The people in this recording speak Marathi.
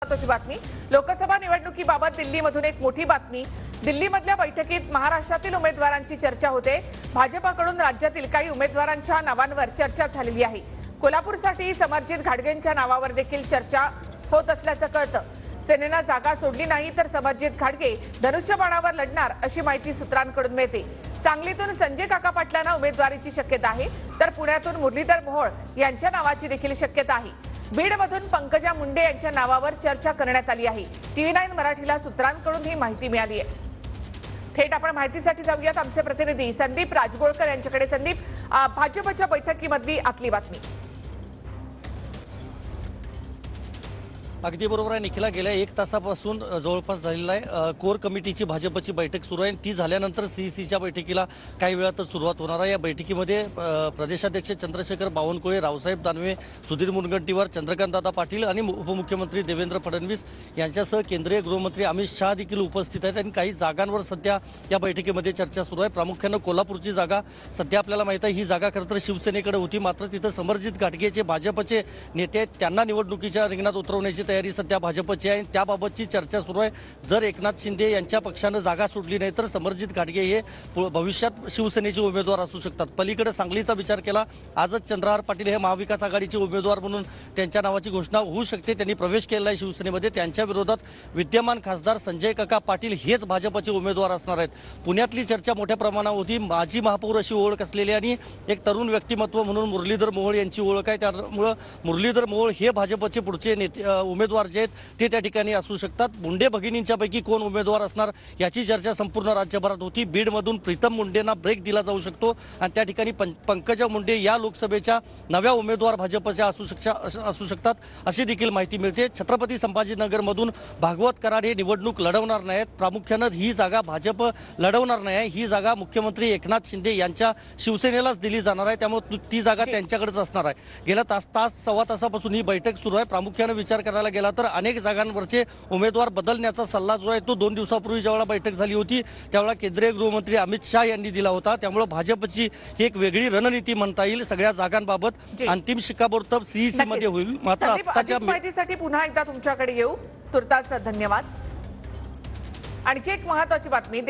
महत्त्वाची बातमी। लोकसभा निवडणुकीबाबत दिल्लीमधून एक मोठी बातमी। दिल्लीमधल्या बैठकीत महाराष्ट्रातील उमेदवारांची चर्चा होते। भाजपकडून राज्यातील काही उमेदवारांच्या नावांवर चर्चा झालेली आहे। कोल्हापूरसाठी समरजित घाटगेंच्या नावावर देखील चर्चा होत असल्याचं कळतं। सेनेनं जागा सोडली नाही तर समरजित घाटगे धनुष्यबाणावर लढणार अशी माहिती सूत्रांकडून मिळते। सांगलीतून संजय काका पाटलांना उमेदवारीची शक्यता आहे, तर पुण्यातून मुरलीधर मोहोळ यांच्या नावाची देखील शक्यता आहे। बीडमधून पंकजा मुंडे यांच्या नावावर चर्चा करण्यात आली आहे। TV9 मराठीला सूत्रांकडून ही माहिती मिळाली आहे। थेट आपण माहितीसाठी जाऊयात आमचे प्रतिनिधी संदीप राजगोळकर यांच्याकडे। संदीप, भाजपच्या बैठकीमधली आतली बातमी। अगदी बरोबर आहे निखिला, गेल्या 1 तासापासून जवळपास झालेला आहे कोर कमिटीची भाजपची बैठक सुरू आहे। ती झाल्यानंतर CECच्या बैठकीला काही वेळातच सुरुवात होणार आहे। या बैठकीमध्ये प्रदेशाध्यक्ष चंद्रशेखर बावनकुळे, रावसाहेब दानवे, सुधीर मुनगंटीवार, चंद्रकांतदादा पाटील आणि उपमुख्यमंत्री देवेंद्र फडणवीस यांच्यासह केंद्रीय गृहमंत्री अमित शहा देखील उपस्थित आहेत। आणि काही जागांवर सध्या या बैठकीमध्ये चर्चा सुरू आहे। प्रामुख्यानं कोल्हापूरची जागा सध्या आपल्याला माहिती आहे, ही जागा खरं तर शिवसेनेकडे होती, मात्र तिथं समरजित घाटगे जे भाजपचे नेते आहेत त्यांना निवडणुकीच्या रिंगणात उतरवण्याची तयारी सध्या भाजपची आहे। त्याबाबतची चर्चा सुरू आहे। जर एकनाथ शिंदे यांच्या पक्षानं जागा सोडली नाही तर समरजित घाटगे हे भविष्यात शिवसेनेचे उमेदवार असू शकतात। पलीकडे सांगलीचा विचार केला, आजच चंद्रहार पाटील हे महाविकास आघाडीचे उमेदवार म्हणून त्यांच्या नावाची घोषणा होऊ शकते। त्यांनी प्रवेश केलेला आहे शिवसेनेमध्ये। त्यांच्या विरोधात विद्यमान खासदार संजय काका पाटील हेच भाजपचे उमेदवार असणार आहेत। पुण्यातली चर्चा मोठ्या प्रमाणावर होती। माजी महापौर अशी ओळख असलेली आणि एक तरुण व्यक्तिमत्व म्हणून मुरलीधर मोहोळ यांची ओळख आहे। त्यामुळे मुरलीधर मोहोळ हे भाजपचे पुढचे नेते उमेदवार जे आहेत ते त्या ठिकाणी असू शकतात। मुंडे भगिनींच्या पैकी कोण उमेदवार असणार याची चर्चा संपूर्ण राज्यभरात होती। बीडमधून प्रीतम मुंडेंना ब्रेक दिला जाऊ शकतो आणि त्या ठिकाणी पंकजा मुंडे या लोकसभेच्या नव्या उमेदवार भाजपच्या असू शकतात अशी देखील माहिती मिळते। छत्रपती संभाजीनगरमधून भागवत कराड हे निवडणूक लढवणार नाहीत। प्रामुख्यानं ही जागा भाजप लढवणार नाही, ही जागा मुख्यमंत्री एकनाथ शिंदे यांच्या शिवसेनेलाच दिली जाणार आहे। त्यामुळे ती जागा त्यांच्याकडेच असणार आहे। गेल्या सव्वा तासापासून ही बैठक सुरू आहे। प्रामुख्यानं विचार करायला गेला तर अनेक जागांवरचे उमेदवार बदलण्याचा सल्ला जो आहे तो 2 दिवसापूर्वी ज्यावेळेला बैठक झाली होती त्यावेळेला केंद्रीय गृहमंत्री अमित शहा यांनी दिला होता। त्यामुळे भाजपची ही एक वेगळी रणनीती म्हणता येईल। सगळ्या जागांबाबत अंतिम शिक्कामोर्तब CEC मध्ये होईल। मात्र आताच्या माहितीसाठी पुन्हा एकदा तुमच्याकडे येऊ। तुर्तास धन्यवाद। आणखी एक महत्त्वाची बातमी।